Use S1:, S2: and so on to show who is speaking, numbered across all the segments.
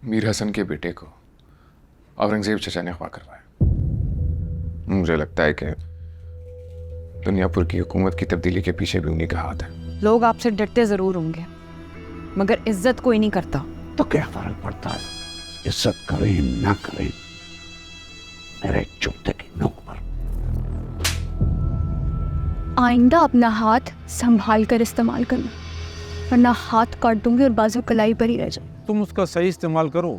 S1: मीर हसन के बेटे को औरंगजेब चचा ने अगवा करवाया। मुझे लगता है कि दुनियापुर की हुकूमत की तब्दीली के पीछे भी उन्हीं का हाथ है।
S2: लोग आपसे डरते जरूर होंगे, मगर इज्जत कोई नहीं करता।
S3: तो क्या फर्क पड़ता है, इज्जत करें ना करें, मेरे जूते की नोक पर।
S4: आइंदा अपना हाथ संभाल कर इस्तेमाल करना, वरना हाथ काट दूंगी और बाजू कलाई पर ही रह जाए।
S5: तुम उसका सही इस्तेमाल करो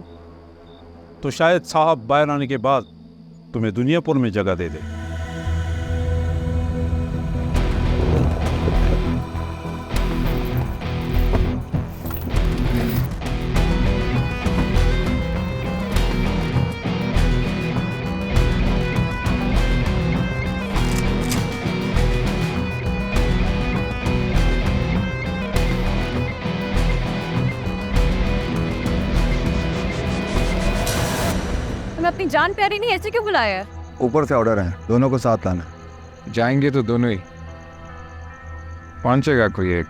S5: तो शायद साहब बाहर आने के बाद तुम्हें दुनियापुर में जगह दे दे।
S2: तुम्हें अपनी जान प्यारी नहीं ऐसे क्यों बुलाया है?
S6: ऊपर से ऑर्डर है, दोनों को साथ लाना।
S1: जाएंगे तो दोनों ही, पहुंचेगा कोई एक।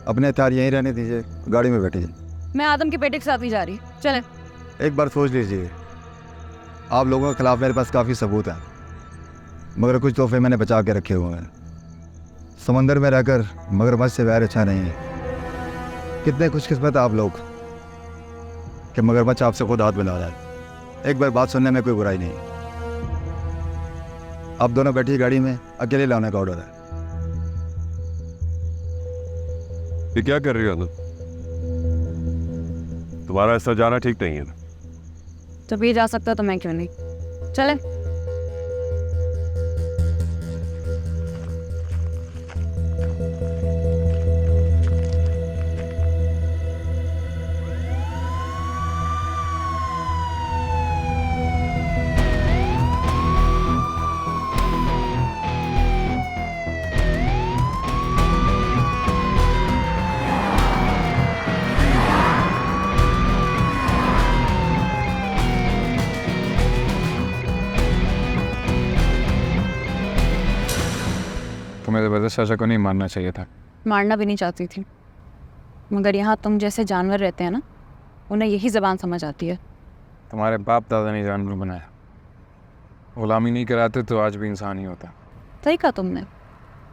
S6: अपने हथियार यहीं रहने दीजिए, गाड़ी में बैठिए।
S2: मैं आदम के बेटे के साथ नहीं जा रही, चले।
S6: एक बार सोच लीजिए, आप लोगों के खिलाफ मेरे पास काफ़ी सबूत है, मगर कुछ तोहफे मैंने बचा के रखे हुए हैं। समंदर में रहकर मगरमच्छ से वैर अच्छा नहीं है। कितने खुशकिस्मत आप लोग कि मगरमच्छ आपसे खुद हाथ मिला रहा है। एक बार बात सुनने में कोई बुराई नहीं। आप दोनों बैठिए गाड़ी में, अकेले लाने का ऑर्डर है।
S7: ये क्या कर रही हो तुम? तुम्हारा ऐसा जाना ठीक नहीं है।
S2: जब ये जा सकता तो मैं क्यों नहीं, चले।
S1: तुम्हें ज़बरदस्त चाचा को नहीं मारना चाहिए था।
S2: मारना भी नहीं चाहती थी, मगर यहाँ तुम जैसे जानवर रहते हैं ना, उन्हें यही ज़बान समझ आती है।
S1: तुम्हारे बाप दादा ने जानवर बनाया, गुलामी नहीं कराते तो आज भी इंसान ही होता।
S2: सही कहा तुमने,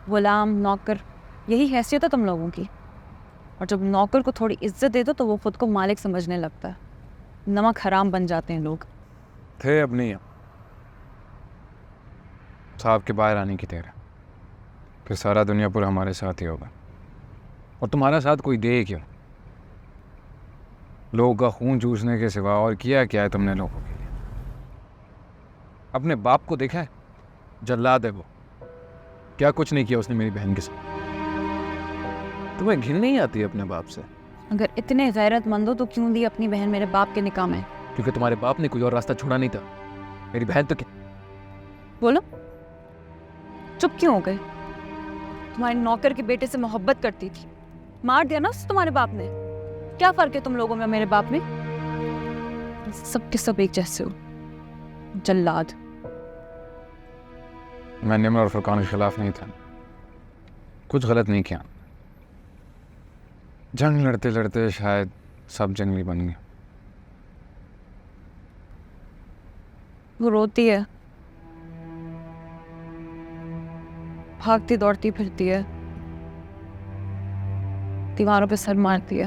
S2: गुलाम नौकर यही हैसियत है तुम लोगों की। और जब नौकर को थोड़ी इज्जत दे दो तो वो खुद को मालिक समझने लगता है। नमक हराम बन जाते हैं लोग।
S1: थे अब नहीं, साहब के बाहर आने की देर है, फिर सारा दुनियापुर हमारे साथ ही होगा। और तुम्हारा साथ कोई दे क्यों? लोगों का खून चूसने के सिवा और किया क्या है तुमने लोगों के लिए? अपने बाप को देखा है? जल्लाद है वो, क्या कुछ नहीं किया उसने मेरी बहन के साथ। तुम्हें घिन नहीं आती अपने बाप से?
S2: अगर इतने गैरतमंद हो तो क्यों दी अपनी बहन मेरे बाप के निकाह में?
S1: क्योंकि तुम्हारे बाप ने कोई और रास्ता छोड़ा नहीं था। मेरी बहन तो क्या?
S2: बोलो, चुप क्यों हो गए? तुम्हारे नौकर के बेटे से मोहब्बत करती थी, मार दिया ना तुम्हारे बाप ने। क्या फर्क है तुम लोगों में मेरे बाप में? सब के सब एक जैसे हो, जल्लाद।
S1: मैं निमर और फुरकान के खिलाफ नहीं था, कुछ गलत नहीं किया। जंग लड़ते लड़ते शायद सब जंगली बन गए।
S2: वो रोती है, भागती दौड़ती फिरती है, दीवारों पे सर मारती है।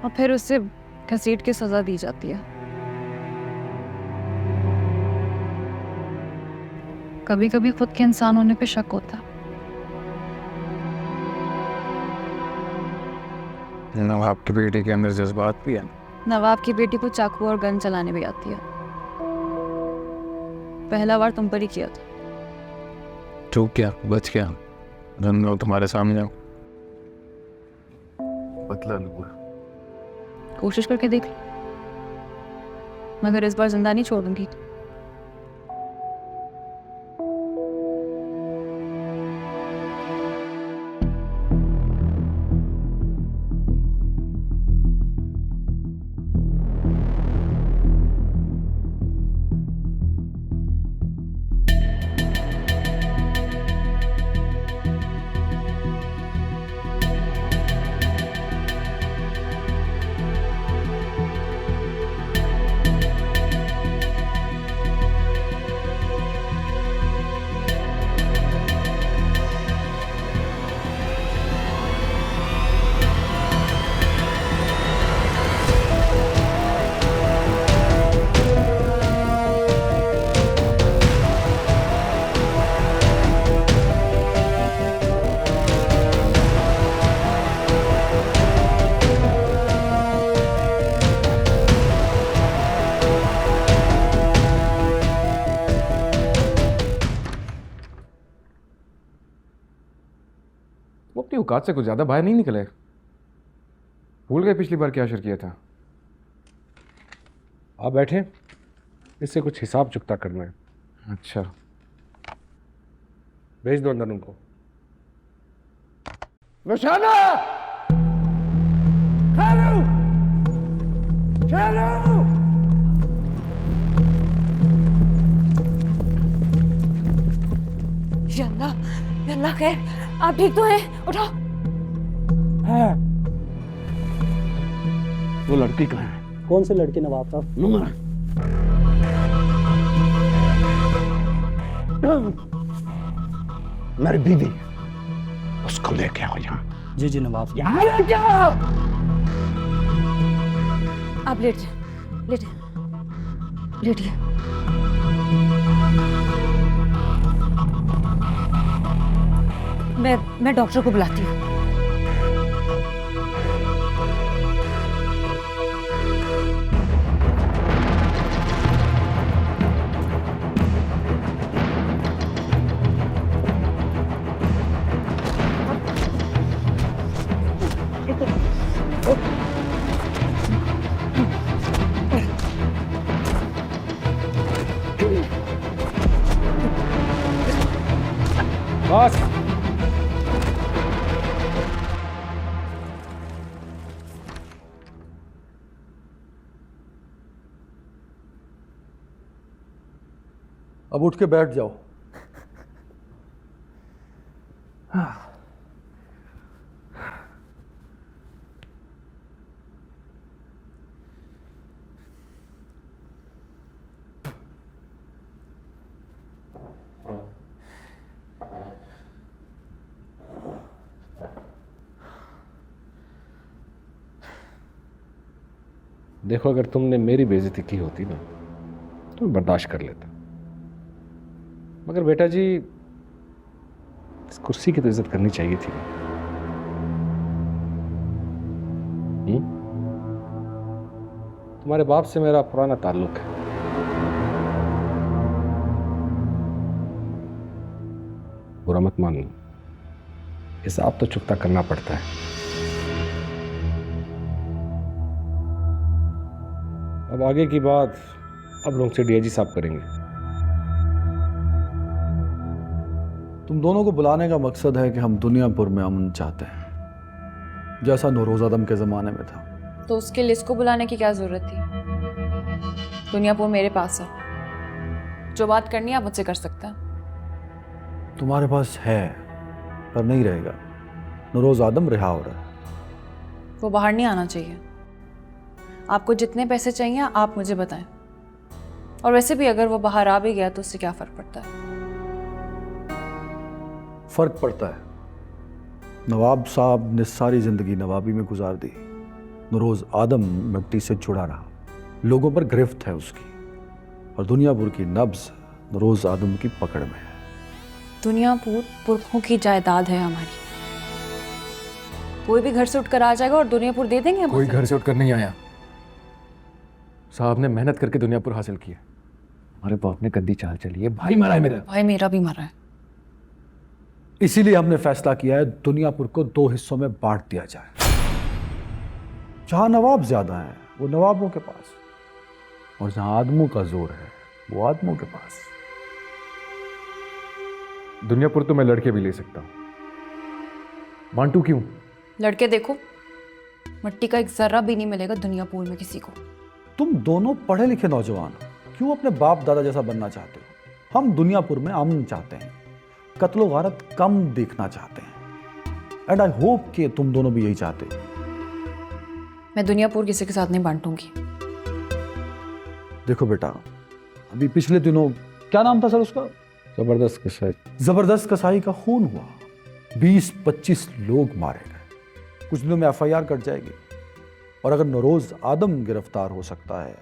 S2: और फिर उसे घसीट के सजा दी जाती है। कभी कभी खुद के इंसान होने पे शक होता है।
S1: नवाब की बेटी के अंदर जज्बात भी है।
S2: नवाब की बेटी को चाकू और गन चलाने भी आती है। पहला बार तुम पर ही किया था।
S1: चूक क्या, बच क्या, रन लो तुम्हारे सामने बदला लूंगा।
S2: कोशिश करके देख लो, मगर इस बार जिंदा नहीं छोड़ूंगी।
S1: वो अपनी औकात से कुछ ज़्यादा बाहर नहीं निकले। भूल गए पिछली बार क्या असर किया था?
S8: आप बैठे, इससे कुछ हिसाब चुकता करना है।
S1: अच्छा,
S8: भेज दो अंदर उनको।
S3: रुशाना! हेलो! हेलो!
S2: या अल्लाह खैर, आप ठीक तो हैं? उठो।
S3: है वो लड़की कहाँ है?
S9: कौन से लड़के नवाब साहब?
S3: नूर। मेरी बीवी, उसको लेके आओ यहाँ।
S9: जी जी नवाब साहब।
S3: यहाँ लेके आओ।
S2: आप लेट जाए, लेटिए। मैं डॉक्टर को बुलाती हूँ।
S8: बस
S6: अब उठ के बैठ जाओ।
S8: देखो, अगर तुमने मेरी बेइज्जती की होती ना तो मैं बर्दाश्त कर लेता, मगर बेटा जी इस कुर्सी की तो इज्जत करनी चाहिए थी। तुम्हारे बाप से मेरा पुराना ताल्लुक है। बुरा मत मानना, हिसाब तो चुकता करना पड़ता है। अब आगे की बात अब लोग से डीआईजी साहब करेंगे।
S6: तुम दोनों को बुलाने का मकसद है कि हम दुनियापुर में अमन चाहते हैं, जैसा नौरोज आदम के ज़माने में था।
S2: तो उसके लिए इसको बुलाने की क्या जरूरत थी? दुनियापुर मेरे पास है, जो बात करनी है आप मुझसे कर सकते हैं।
S6: तुम्हारे पास है पर नहीं रहेगा। नौरोज आदम रिहा हो रहा है।
S2: वो बाहर नहीं आना चाहिए। आपको जितने पैसे चाहिए आप मुझे बताएं। और वैसे भी अगर वो बाहर आ भी गया तो उससे क्या फर्क पड़ता है?
S6: फर्क पड़ता है। नवाब साहब ने सारी जिंदगी नवाबी में गुजार दी। नौरोज आदम मिट्टी से जुड़ा रहा, लोगों पर गिरफ्त है उसकी, और दुनियापुर की नब्ज नौरोज आदम की पकड़ में है।
S2: दुनियापुर पुरखों की जायदाद है हमारी। कोई भी घर से उठकर आ जाएगा और दुनियापुर दे देंगे हम
S1: कोई
S2: उसे।
S1: घर से उठकर नहीं आया। साहब ने मेहनत करके दुनियापुर हासिल किया। हमारे बाप ने गंदी चाल चली है। भाई मरा है मेरा।
S2: भाई मेरा भी मरा है।
S6: इसीलिए हमने फैसला किया है दुनियापुर को 2 हिस्सों में बांट दिया जाए। जहां नवाब ज्यादा हैं वो नवाबों के पास, और जहां आदमों का जोर है वो आदमों के पास।
S1: दुनियापुर तो मैं लड़के भी ले सकता हूँ, बांटू क्यों?
S2: लड़के देखो, मिट्टी का एक जर्रा भी नहीं मिलेगा दुनियापुर में किसी को।
S6: तुम दोनों पढ़े लिखे नौजवान हो, क्यों अपने बाप दादा जैसा बनना चाहते हो? हम दुनियापुर में अमन चाहते हैं, कत्लो गारत कम देखना चाहते हैं। एंड आई होप कि तुम दोनों भी यही चाहते हो।
S2: मैं दुनियापुर किसी के साथ नहीं बांटूंगी।
S6: देखो बेटा, अभी पिछले दिनों क्या नाम था सर उसका?
S8: जबरदस्त कसाई।
S6: जबरदस्त कसाई का खून हुआ, 20-25 लोग मारे गए। कुछ दिनों में FIR कट जाएगी, और अगर नौरोज आदम गिरफ्तार हो सकता है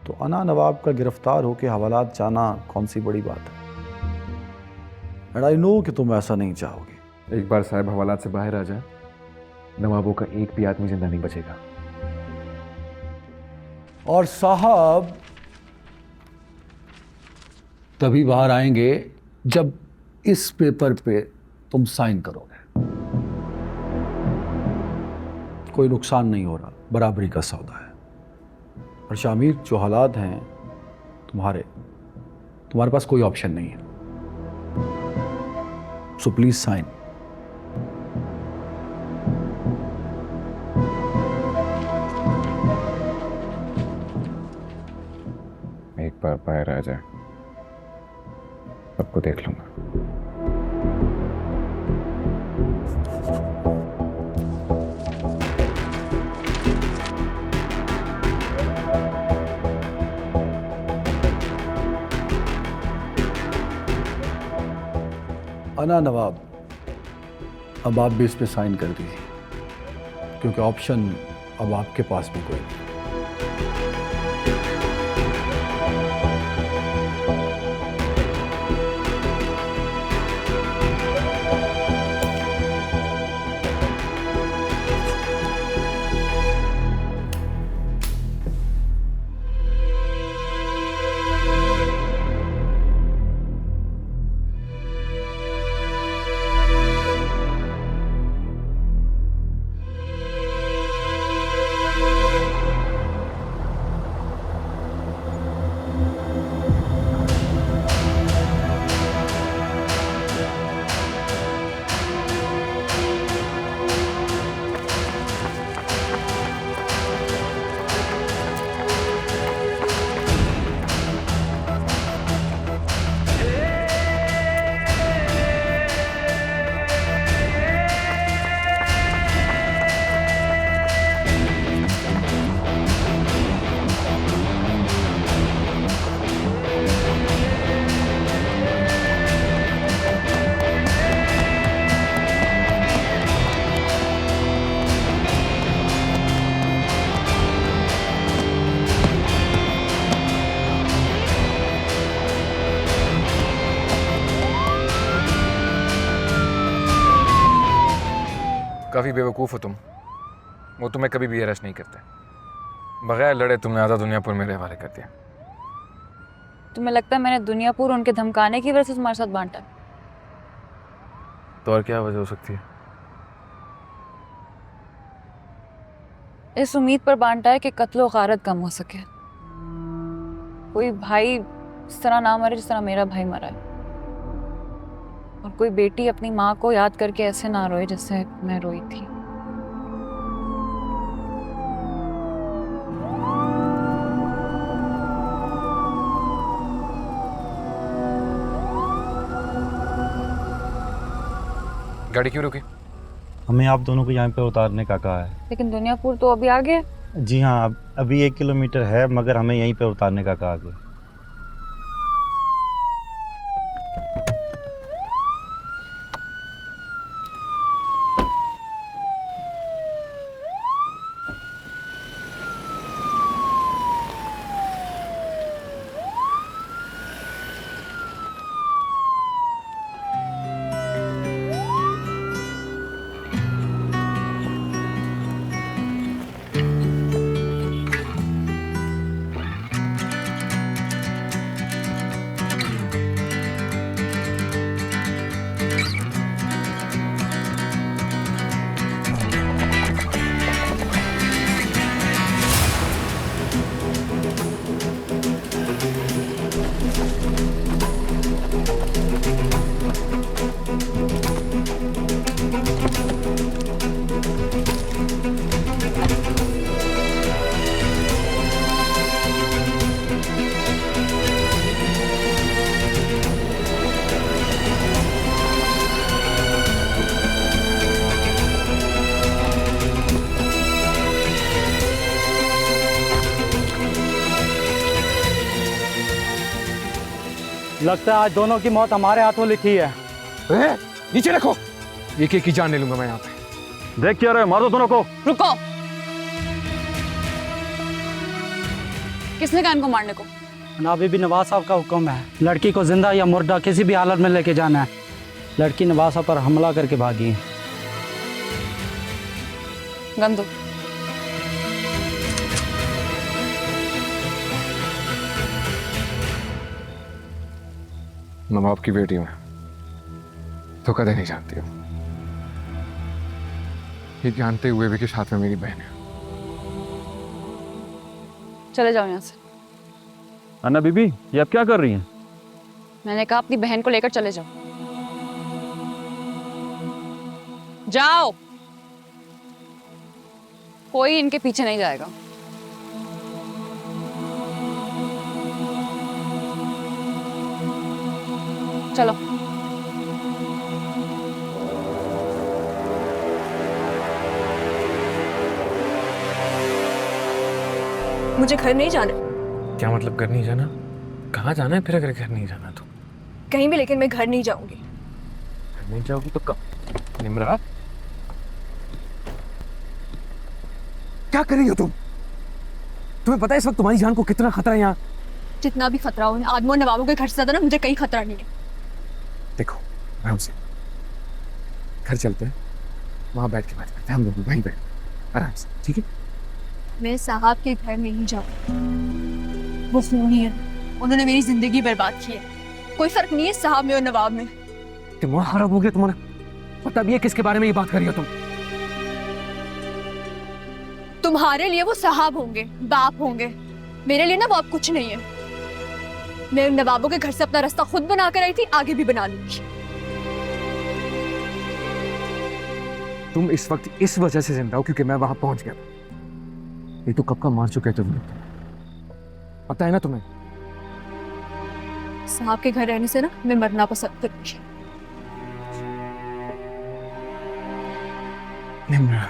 S6: तो अना नवाब का गिरफ्तार होकर हवालात जाना कौन सी बड़ी बात है। एंड आई नो कि तुम ऐसा नहीं चाहोगे।
S1: एक बार साहब हवालात से बाहर आ जाए, नवाबों का एक भी आदमी जिंदा नहीं बचेगा।
S6: और साहब तभी बाहर आएंगे जब इस पेपर पे तुम साइन करोगे।
S9: कोई नुकसान नहीं हो रहा, बराबरी का सौदा है। और शामिर, जो हालात हैं तुम्हारे पास कोई ऑप्शन नहीं है। So please sign.
S1: एक बार बाहर आ जाए, सबको देख लूंगा।
S9: अना नवाब, अब आप भी इस पे साइन कर दीजिए, क्योंकि ऑप्शन अब आपके पास भी कोई नहीं।
S1: काफ़ी बेवकूफ़ हो तुम। वो तुम्हें कभी भी अरेस्ट नहीं करते। बगैर लड़े तुमने आज़ाद दुनियापुर मेरे हवाले कर दिया।
S2: तुम्हें लगता है मैंने दुनियापुर उनके धमकाने की वजह से तुम्हारे साथ बांटा?
S1: तो और क्या वजह हो सकती है?
S2: इस उम्मीद पर बांटा है कि कत्लो गारत कम हो सके। कोई भाई इस तरह ना मरे जिस तरह मेरा भाई मरा है, और कोई बेटी अपनी माँ को याद करके ऐसे ना रोए जैसे मैं रोई थी।
S1: गाड़ी क्यों रुकी?
S10: हमें आप दोनों को यहाँ पे उतारने का कहा है।
S2: लेकिन दुनियापुर तो अभी आगे।
S10: जी हाँ, अभी 1 किलोमीटर है, मगर हमें यहीं पे उतारने का कहा गया। लगता है आज दोनों की मौत हमारे हाथों लिखी है।
S1: नीचे रखो, एक एक की जान ले लूंगा मैं यहाँ पे।
S7: देख क्या रहे, मार दो दोनों को।
S2: रुको, किसने कहा इनको मारने को?
S10: अभी भी नवाज साहब का हुक्म है, लड़की को जिंदा या मुर्दा किसी भी हालत में लेके जाना है। लड़की नवाज साहब पर हमला करके भागी है।
S2: गंदो,
S1: नवाब की बेटी हूं, धोखा देनी जानती हूँ। ये जानते हुए भी कि साथ में मेरी बहन है।
S2: चले जाओ यहाँ से।
S7: अन्ना बीबी, ये आप क्या कर रही हैं?
S2: मैंने कहा अपनी बहन को लेकर चले जाओ। जाओ, कोई इनके पीछे नहीं जाएगा। चलो।
S4: मुझे घर नहीं जाना।
S11: क्या मतलब घर नहीं जाना? कहाँ जाना है फिर अगर घर नहीं जाना तो?
S4: कहीं भी, लेकिन मैं घर नहीं जाऊंगी।
S11: घर नहीं जाओगी तो कब? निम्रा, क्या कर रही हो तुम? तुम्हें पता है इस वक्त तुम्हारी जान को कितना खतरा है यहाँ?
S4: जितना भी खतरा हो, आदमों नवाबों के घर से ज्यादा ना मुझे कहीं खतरा नहीं है।
S11: देखो आराम से, घर चलते हैं, वहां बैठ के बात करते हैं हम लोग, वहीं बैठ आराम से, ठीक है?
S4: मैं साहब के घर नहीं जाऊँ। वो खूनी है, उन्होंने मेरी जिंदगी बर्बाद की है। कोई फर्क नहीं है साहब में और नवाब में।
S11: दिमाग खराब हो गया तुम्हारा? पता भी है किसके बारे में ये बात कर रही हो तुम?
S4: तुम्हारे लिए वो साहब होंगे, बाप होंगे, मेरे लिए ना वो अब कुछ नहीं है। मैं उन नवाबों के घर से अपना रास्ता खुद बना कर आई थी, आगे भी बना लूंगी।
S11: तुम इस वक्त इस वजह से जिंदा हो क्योंकि मैं वहां पहुंच गया। ये तो कब का मार चुके तुम, पता है ना तुम्हें?
S4: साहब के घर रहने से ना मैं मरना पसंद करूंगी।
S11: निम्रा,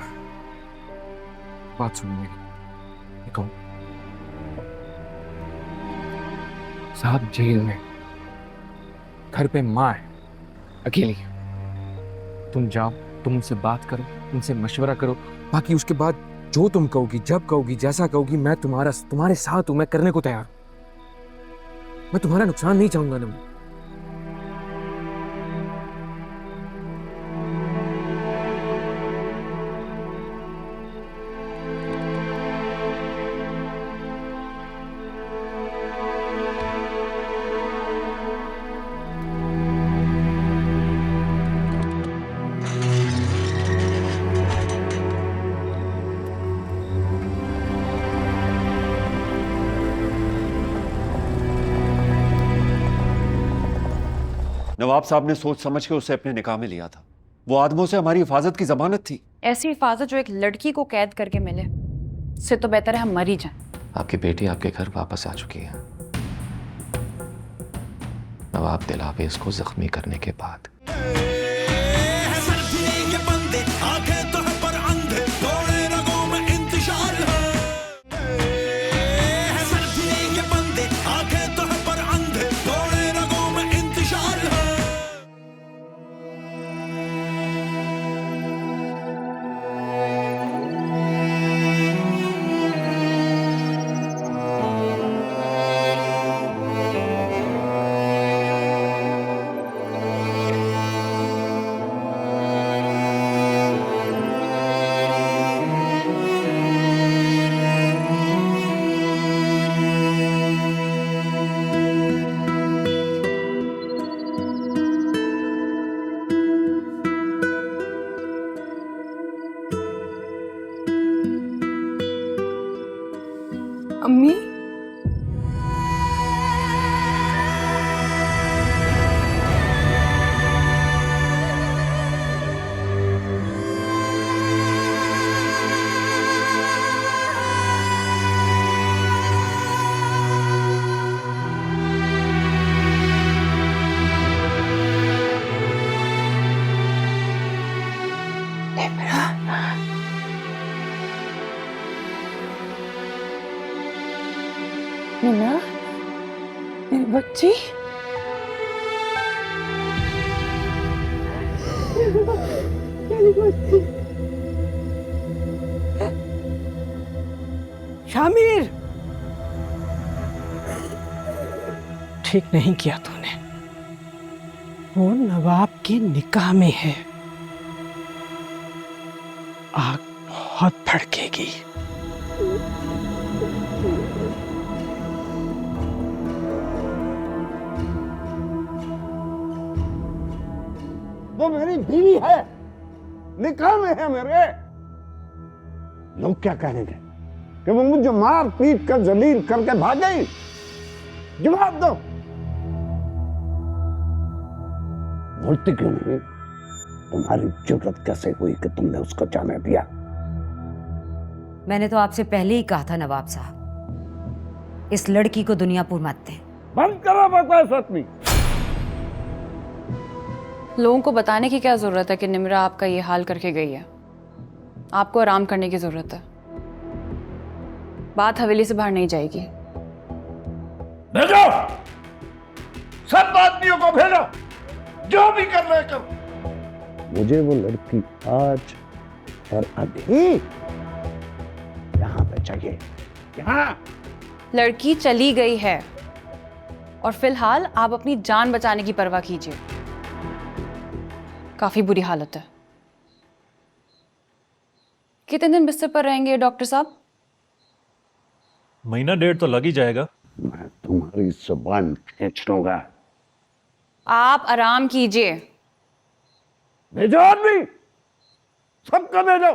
S11: बात सुनो मेरी। कौन? साहब जेल में, घर पे माँ है, अकेली। तुम जाओ, तुम उनसे बात करो, उनसे मशवरा करो, बाकी उसके बाद जो तुम कहोगी, जब कहोगी, जैसा कहोगी, मैं तुम्हारे साथ हूं, मैं करने को तैयार हूं। मैं तुम्हारा नुकसान नहीं चाहूंगा ना।
S3: नवाब साहब ने सोच समझ के उसे अपने निकाह में लिया था। वो आदमों से हमारी हिफाजत की जमानत थी।
S2: ऐसी हिफाजत जो एक लड़की को कैद करके मिले, इससे तो बेहतर है हम मर ही जाएं।
S11: आपकी बेटी आपके घर वापस आ चुकी है। नवाब दिलावेज को जख्मी करने के बाद
S4: अम्मी,
S2: निम्रा, मेरी बच्ची।
S10: शामिर, ठीक नहीं किया तूने। वो नवाब के निकाह में है, आग बहुत भड़केगी।
S3: वो मेरी बीवी है, निकाह में है मेरे। लोग क्या कहेंगे कि वो मुझे मार पीट कर जलील करके भाग गई? जवाब दो। बोलती क्यों नहीं? तुम्हारी जरूरत कैसे हुई कि तुमने उसको जाने दिया?
S12: मैंने तो आपसे पहले ही कहा था नवाब साहब, इस लड़की को दुनियापुर मत दें।
S3: बंद करो बकवास आदमी।
S2: लोगों को बताने की क्या जरूरत है कि निम्रा आपका ये हाल करके गई है? आपको आराम करने की जरूरत है। बात हवेली से बाहर नहीं जाएगी।
S3: भेजो, सब आदमियों को भेजो, जो भी कर रहे करो। मुझे वो लड़की आज और अभी यहाँ पे चाहिए। यहाँ
S2: लड़की चली गई है और फिलहाल आप अपनी जान बचाने की परवाह कीजिए। काफी बुरी हालत है। कितने दिन बिस्तर पर रहेंगे डॉक्टर साहब?
S7: महीना डेढ़ तो लग ही जाएगा।
S3: मैं तुम्हारी जुबान खींच लूंगा।
S2: आप आराम कीजिए।
S3: भेजो आदमी, सबको भेजो।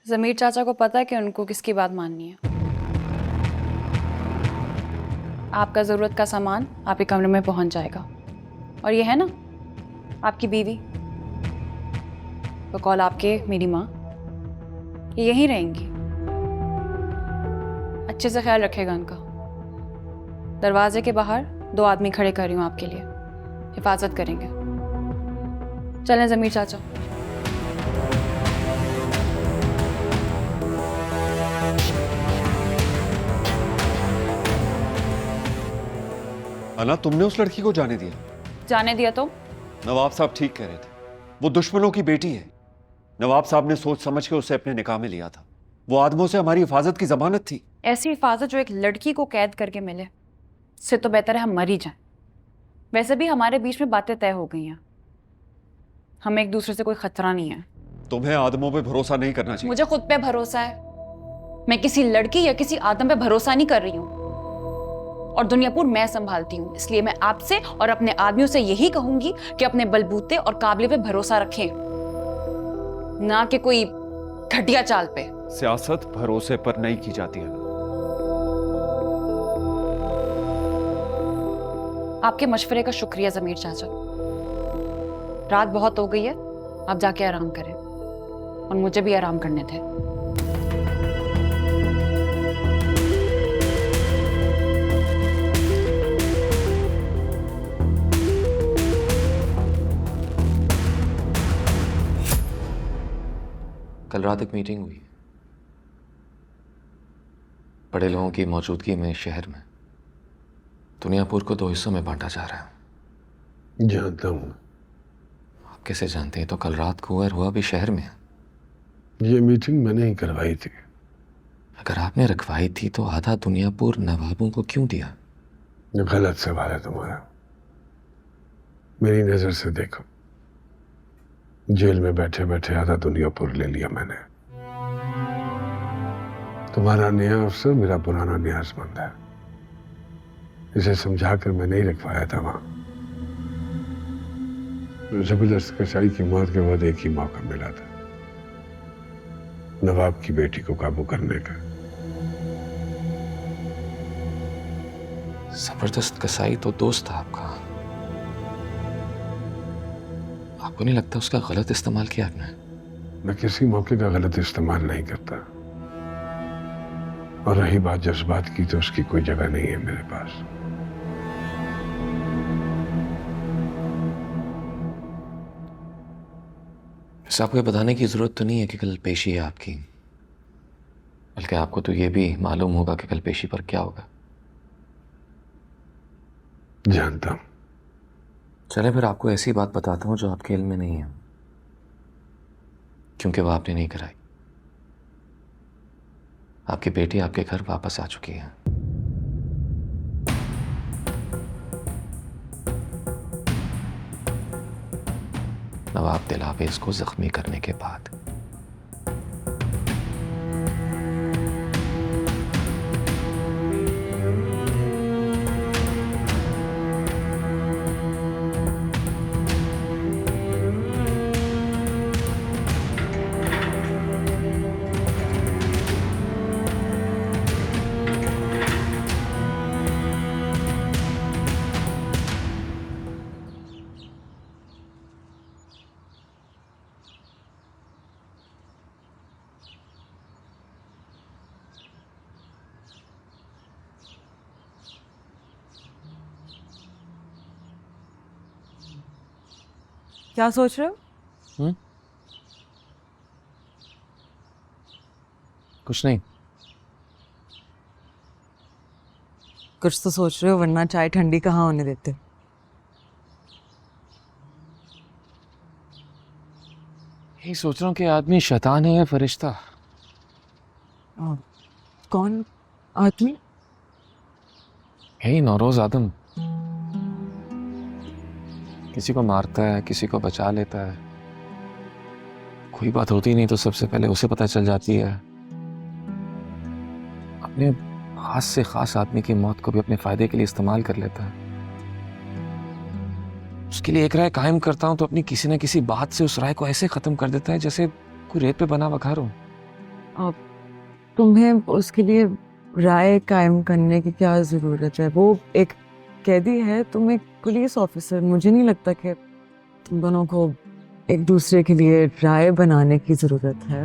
S2: जमीर चाचा को पता है कि उनको किसकी बात माननी है। आपका जरूरत का सामान आपके कमरे में पहुंच जाएगा। और ये है ना आपकी बीवी, बकौल आपके मेरी माँ, ये यहीं रहेंगी। अच्छे से ख्याल रखेगा उनका। दरवाजे के बाहर 2 आदमी खड़े कर रही हूँ आपके लिए, हिफाजत करेंगे। चलें जमीर चाचा।
S13: अना, तुमने उस लड़की को जाने दिया?
S2: जाने दिया तो?
S13: नवाब साहब ठीक कह रहे थे, वो दुश्मनों की बेटी है। नवाब साहब ने सोच समझ के उसे अपने निकाह में लिया था। वो आदमों से हमारी हिफाजत की जमानत थी।
S2: ऐसी हिफाजत जो एक लड़की को कैद करके मिले, इससे तो बेहतर है हम मर ही जाएं। वैसे भी हमारे बीच में बातें तय हो गई हैं, हमें एक दूसरे से कोई खतरा नहीं है।
S13: तुम्हें आदमों पे भरोसा नहीं करना चाहिए।
S2: मुझे खुद पे भरोसा है। मैं किसी लड़की या किसी आदम पे भरोसा नहीं कर रही हूँ। और दुनियापुर मैं संभालती हूँ, इसलिए मैं आपसे और अपने आदमियों से यही कहूंगी कि अपने बलबूते और काबिले पे भरोसा रखें, ना कि कोई घटिया चाल पे।
S13: सियासत भरोसे पर नहीं की जाती है।
S2: आपके मशवरे का शुक्रिया जमीर चाचा। रात बहुत हो गई है, आप जाके आराम करें और मुझे भी आराम करने थे।
S14: कल रात एक मीटिंग हुई बड़े लोगों की मौजूदगी में शहर में। दुनियापुर को 2 हिस्सों में बांटा जा रहा है।
S3: जानता हूँ।
S14: आप कैसे जानते हैं? तो कल रात को और हुआ भी शहर में।
S3: ये मीटिंग मैंने ही करवाई थी।
S14: अगर आपने रखवाई थी तो आधा दुनियापुर नवाबों को क्यों दिया?
S3: गलत सवाल है तुम्हारा। मेरी नजर से देखो, जेल में बैठे बैठे आधा दुनियापुर ले लिया मैंने। तुम्हारा नया अफसर मेरा पुराना न्यासमंद है। इसे समझाकर मैं नहीं रखवाया था वहां। जबरदस्त कसाई की मौत के बाद एक ही मौका मिला था नवाब की बेटी को काबू करने का।
S14: जबरदस्त कसाई तो दोस्त था आपका। आपको नहीं लगता उसका गलत इस्तेमाल किया आपने?
S3: मैं किसी मौके का गलत इस्तेमाल नहीं करता। और रही बात जज्बात की, तो उसकी कोई जगह नहीं है मेरे पास।
S14: आपको बताने की जरूरत तो नहीं है कि कल पेशी है आपकी, बल्कि आपको तो ये भी मालूम होगा कि कल पेशी पर क्या होगा।
S3: जानता हूं।
S14: चले फिर आपको ऐसी बात बताता हूं जो आपके इल्म में नहीं है, क्योंकि वो आपने नहीं कराई। आपकी बेटी आपके घर वापस आ चुकी है। नवाब दिलावेज को जख्मी करने के बाद।
S15: क्या सोच रहे हो?
S14: कुछ नहीं।
S15: कुछ तो सोच रहे हो, वरना चाय ठंडी कहाँ होने देते।
S14: यही सोच रहा हूँ कि आदमी शैतान है या फरिश्ता।
S15: कौन आदमी?
S14: यही नौरोज आदम। किसी को मारता है, किसी को बचा लेता है। कोई बात होती नहीं तो सबसे पहले उसे पता चल जाती है। अपने खास से खास आदमी की मौत को भी अपने फायदे के लिए इस्तेमाल कर लेता है। उसके लिए एक राय कायम करता हूं तो अपनी किसी न किसी बात से उस राय को ऐसे खत्म कर देता है जैसे कोई रेत पे बना वघार हो।
S15: तुम्हें उसके लिए राय कायम करने की क्या जरूरत है? वो एक कैदी है, तुम एक पुलिस ऑफिसर। मुझे नहीं लगता कि तुम दोनों को एक दूसरे के लिए राय बनाने की जरूरत है।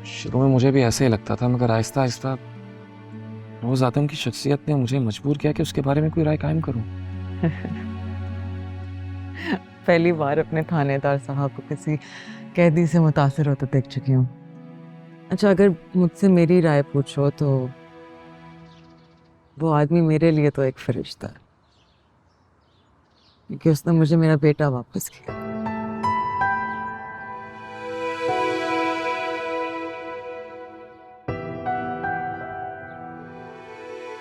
S14: शुरू में मुझे भी ऐसे ही लगता था, मगर आहिस्ता आहिस्ता रोज आदम की शख्सियत ने मुझे मजबूर किया कि उसके बारे में कोई राय कायम करूं।
S15: पहली बार अपने थानेदार साहब को किसी कैदी से मुतासिर होते देख चुकी हूँ। अच्छा, अगर मुझसे मेरी राय पूछो तो वो आदमी मेरे लिए तो एक फरिश्ता है, क्योंकि उसने मुझे मेरा बेटा वापस किया।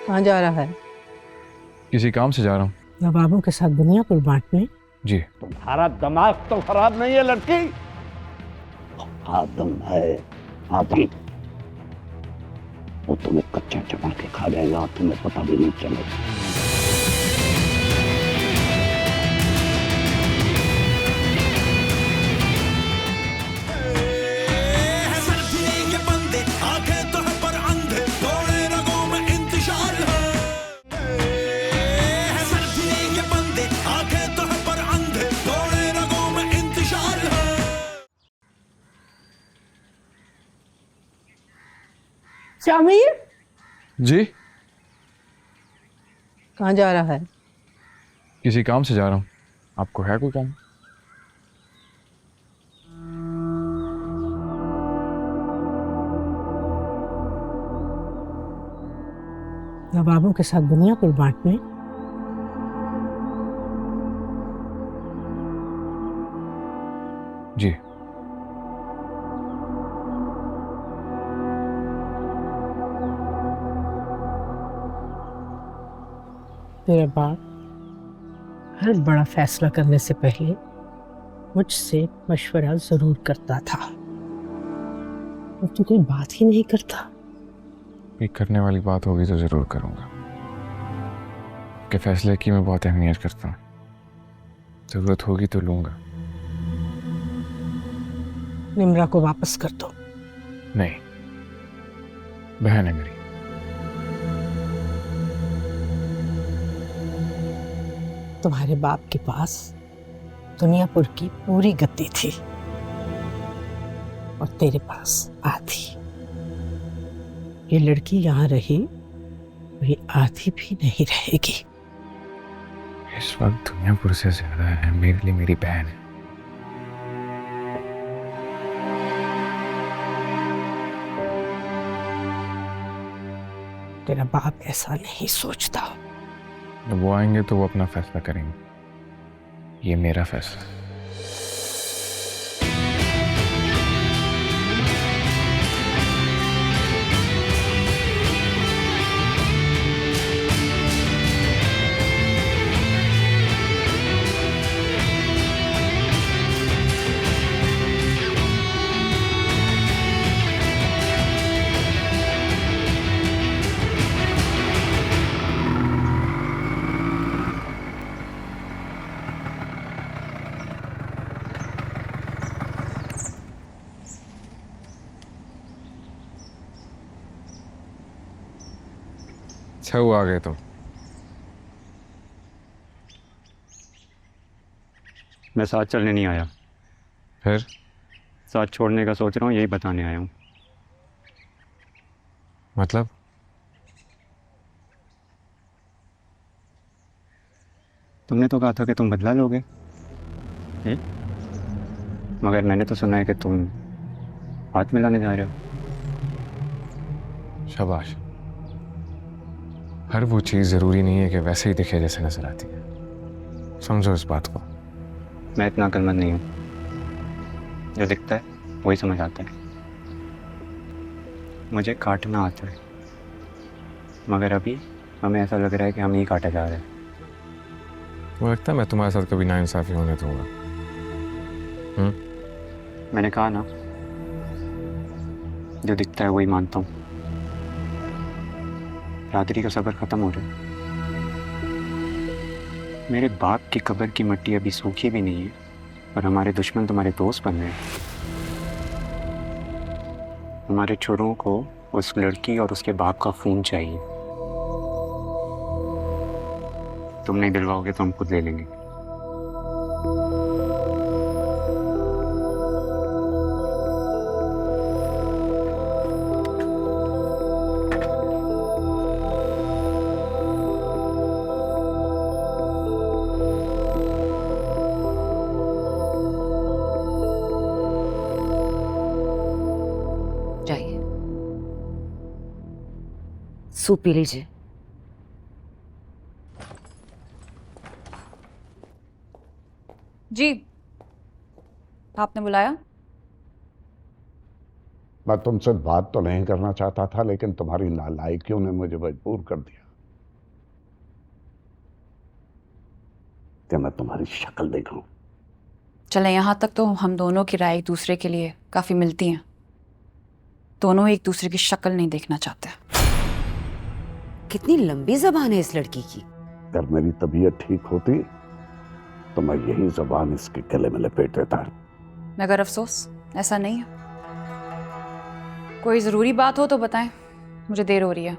S16: कहाँ जा रहा है?
S7: किसी काम से जा रहा हूँ।
S16: नवाबों के साथ दुनिया पर बांटने?
S7: जी।
S3: तुम्हारा दिमाग तो खराब नहीं है लड़की? आदम है आदम, वो तुम्हें कच्चा चबा के खा जाएगा, तुम्हें पता भी नहीं चलेगा।
S16: शामिर,
S7: जी।
S16: कहाँ जा रहा है?
S7: किसी काम से जा रहा हूँ। आपको है कोई काम?
S16: नवाबों के साथ दुनिया पर बांटने?
S7: जी।
S16: तेरा बाप हर बड़ा फैसला करने से पहले मुझसे मशवरा जरूर करता था, और तू कोई बात ही नहीं करता।
S1: कोई करने वाली बात होगी तो जरूर करूंगा। के फैसले की मैं बहुत अहमियत करता हूँ। जरूरत होगी तो लूंगा।
S16: निम्रा को वापस कर दो।
S1: नहीं, बहन है मेरी।
S16: तुम्हारे बाप के पास दुनियापुर की पूरी गद्दी थी और तेरे पास आधी। ये लड़की यहाँ रही, वही आधी भी नहीं रहेगी।
S1: इस वक्त दुनियापुर से ज्यादा है मेरे लिए मेरी बहन है।
S16: तेरा बाप ऐसा नहीं सोचता।
S1: जब वो आएंगे तो वो अपना फैसला करेंगे। ये मेरा फैसला है। अच्छा हुआ आ गए तो।
S17: मैं साथ चलने नहीं आया।
S1: फिर?
S17: साथ छोड़ने का सोच रहा हूँ, यही बताने आया हूँ।
S1: मतलब?
S17: तुमने तो कहा था कि तुम बदला लोगे, मगर मैंने तो सुना है कि तुम हाथ मिलाने जा रहे हो।
S1: शाबाश। हर वो चीज़ ज़रूरी नहीं है कि वैसे ही दिखे जैसे नजर आती है, समझो इस बात को।
S17: मैं इतना अक्लमंद नहीं हूँ, जो दिखता है वही समझ आता है। मुझे काटना आता है, मगर अभी हमें ऐसा लग रहा है कि हम ही काटे जा रहे हैं।
S1: मुझे लगता है मैं तुम्हारे साथ कभी नाइंसाफ़ी होने दूंगा।
S17: मैंने कहा ना, जो दिखता है वही मानता हूँ। रात्रि का सब्र खत्म हो रहा है। मेरे बाप की कब्र की मिट्टी अभी सूखी भी नहीं है और हमारे दुश्मन तुम्हारे दोस्त बन रहे हैं। हमारे छोरों को उस लड़की और उसके बाप का खून चाहिए। तुम नहीं दिलवाओगे तो हम खुद ले लेंगे।
S12: जाइए, सूप पी लीजिए।
S2: जी, आपने बुलाया?
S3: मैं तुमसे बात तो नहीं करना चाहता था, लेकिन तुम्हारी नालायकियों ने मुझे मजबूर कर दिया कि मैं तुम्हारी शक्ल देखूं।
S2: चले, यहाँ तक तो हम दोनों की राय एक दूसरे के लिए काफी मिलती हैं। दोनों एक दूसरे की शक्ल नहीं देखना चाहते।
S12: कितनी लंबी जबान है इस लड़की की।
S3: अगर मेरी तबीयत ठीक होती तो मैं यही जबान इसके गले में लपेट देता।
S2: मगर अफसोस ऐसा नहीं है। कोई जरूरी बात हो तो बताएं, मुझे देर हो रही है।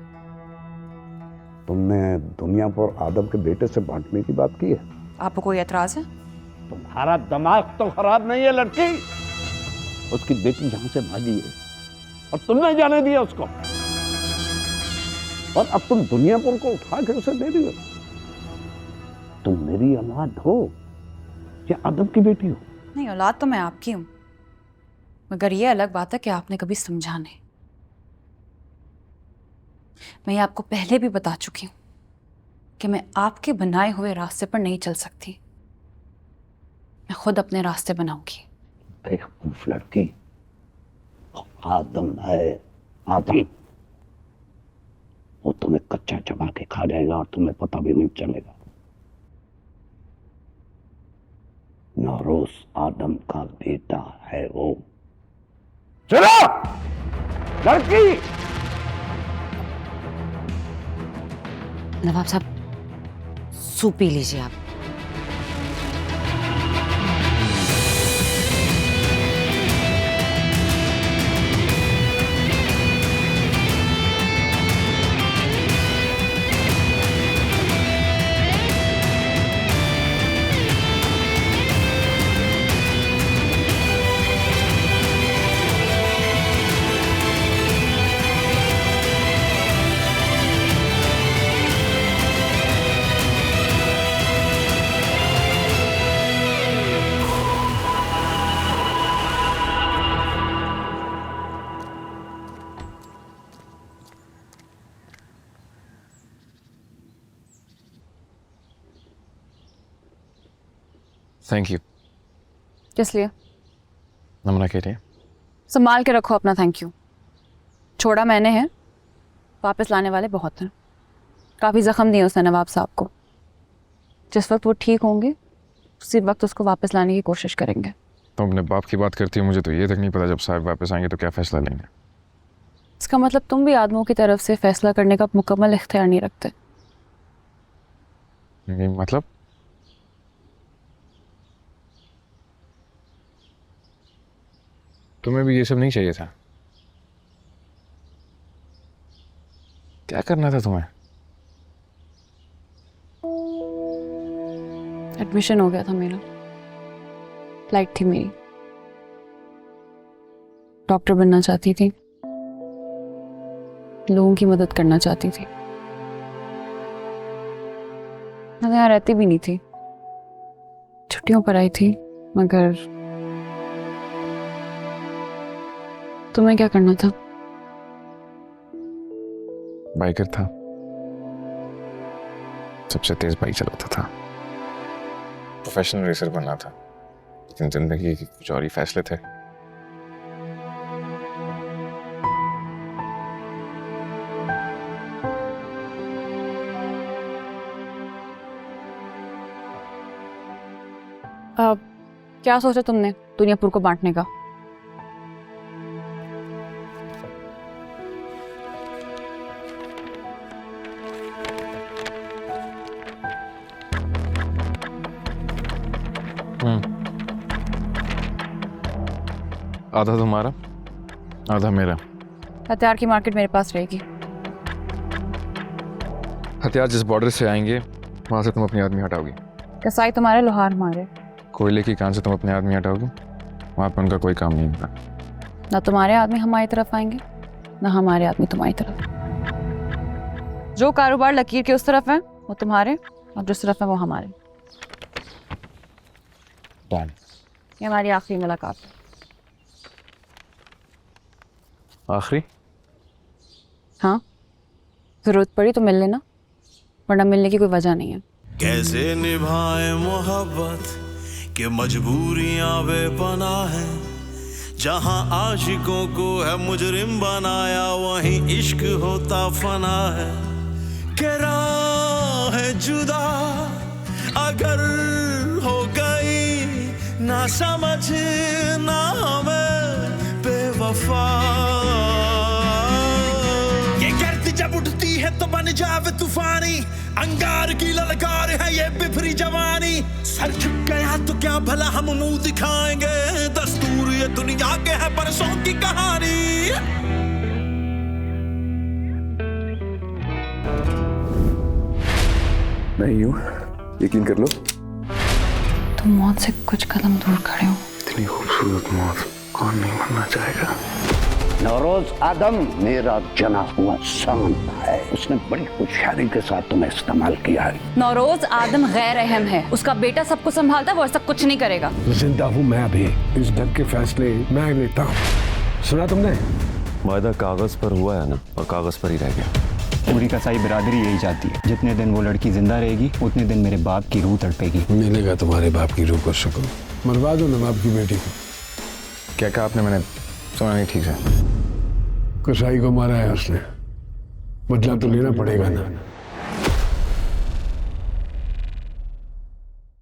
S3: तुमने दुनियापुर आदम के बेटे से बांटने की बात की है?
S2: आपको कोई एतराज है?
S3: तुम्हारा दिमाग तो खराब नहीं है लड़की। उसकी बेटी जहां से भागी है और तुमने जाने दिया उसको, और अब तुम दुनियापुर को उठा के उसे दे रही हो। तुम मेरी औलाद हो या आदम की बेटी हो?
S2: नहीं, औलाद तो मैं आपकी हूं, मगर ये अलग बात है कि आपने कभी समझा नहीं। मैं ये आपको पहले भी बता चुकी हूं कि मैं आपके बनाए हुए रास्ते पर नहीं चल सकती। मैं खुद अपने रास्ते बनाऊंगी।
S3: बेवकूफ लड़की। आदम है, आदम, वो तुम्हें कच्चा चबा के खा जाएगा और तुम्हें पता भी नहीं चलेगा। नौरोज आदम का बेटा है वो। चलो लड़की।
S12: नवाब साहब, सूप पी लीजिए आप।
S1: Thank you.
S2: किस लिए?
S1: नमना के लिए।
S2: संभाल के रखो अपना थैंक यू। छोड़ा मैंने है, वापस लाने वाले बहुत हैं। काफ़ी ज़ख्म दिए उसने नवाब साहब को। जिस वक्त वो ठीक होंगे उसी वक्त उसको वापस लाने की कोशिश करेंगे।
S1: तुम अपने बाप की बात करती हो, मुझे तो ये तक नहीं पता जब साहब वापस आएंगे तो क्या फैसला लेंगे।
S2: इसका मतलब तुम भी आदमों की तरफ से फैसला करने का मुकम्मल इख्तियार नहीं रखते।
S1: ये मतलब? तुम्हें भी ये सब नहीं चाहिए था? क्या करना था तुम्हें?
S2: एडमिशन हो गया था मेरा, फ्लाइट थी मेरी। डॉक्टर बनना चाहती थी, लोगों की मदद करना चाहती थी। मैं यहाँ रहती भी नहीं थी, छुट्टियों पर आई थी, मगर तुम्हें क्या करना था?
S1: बाइकर था, सबसे तेज बाइक चलाता था, प्रोफेशनल रेसर बनना था, लेकिन जिंदगी के कुछ और ही फैसले थे।
S2: क्या सोचा तुमने दुनियापुर को बांटने का?
S7: आधा तुम्हारा, आधा मेरा।
S2: हथियार की मार्केट मेरे पास रहेगी।
S7: हथियार जिस बॉर्डर से आएंगे वहां से तुम अपने आदमी हटाओगी।
S2: कसाई तुम्हारे, लोहार हमारे।
S7: कोयले की कान से तुम अपने आदमी हटाओगे, वहां पर उनका कोई काम नहीं होगा।
S2: ना तुम्हारे आदमी हमारी तरफ आएंगे, ना हमारे आदमी तुम्हारी तरफ। जो कारोबार लकीर के उस तरफ है वो तुम्हारे, और जिस तरफ है वो हमारे। ये हमारी आखिरी मुलाकात है।
S7: आखिरी?
S2: हाँ, जरूरत पड़ी तो मिल लेना, वरना मिलने की कोई वजह नहीं है।
S18: कैसे निभाए मोहब्बत के मजबूरियां बेपनाह है, जहां आशिकों को है मुजरिम बनाया वहीं इश्क होता फना है। के राह है जुदा अगर हो गई ना समझ ना हमें बेवफा, ये गर्द जब उठती है तो बन जावे तूफानी, अंगार की ललकार है ये बिफरी जवानी। सर झुक गया तो क्या भला हम मुंह दिखाएंगे, दस्तूर ये दुनिया के है बरसों की कहानी।
S19: मैं ही हूँ, यकीन कर लो।
S2: तुम मौत से कुछ कदम दूर खड़े हो।
S19: इतनी खूबसूरत मौत कौन नहीं मरना चाहेगा।
S3: नौरोज आदम मेरा जना हुआ सांप है, उसने बड़ी होशियारी के साथ तुम्हें इस्तेमाल किया है।
S2: नौरोज आदम गैर अहम है, उसका बेटा सबको संभालता है, वो ऐसा कुछ नहीं करेगा।
S3: जिंदा हूँ मैं अभी, इस घर के फैसले मैं लेता हूँ। सुना तुमने?
S13: वायदा कागज पर हुआ है ना, और कागज पर ही रह गया।
S17: पूरी कसाई बिरादरी यही चाहती है, जितने दिन वो लड़की जिंदा रहेगी उतने दिन मेरे बाप की रूह तड़पेगी।
S3: मिलेगा तुम्हारे बाप की रूह को सुकून। मरवा दो ना बाप की बेटी को।
S1: क्या कहा आपने? मैंने सुना नहीं ठीक से।
S3: कसाई को मारा है उसने, बदला तो लेना पड़ेगा ना।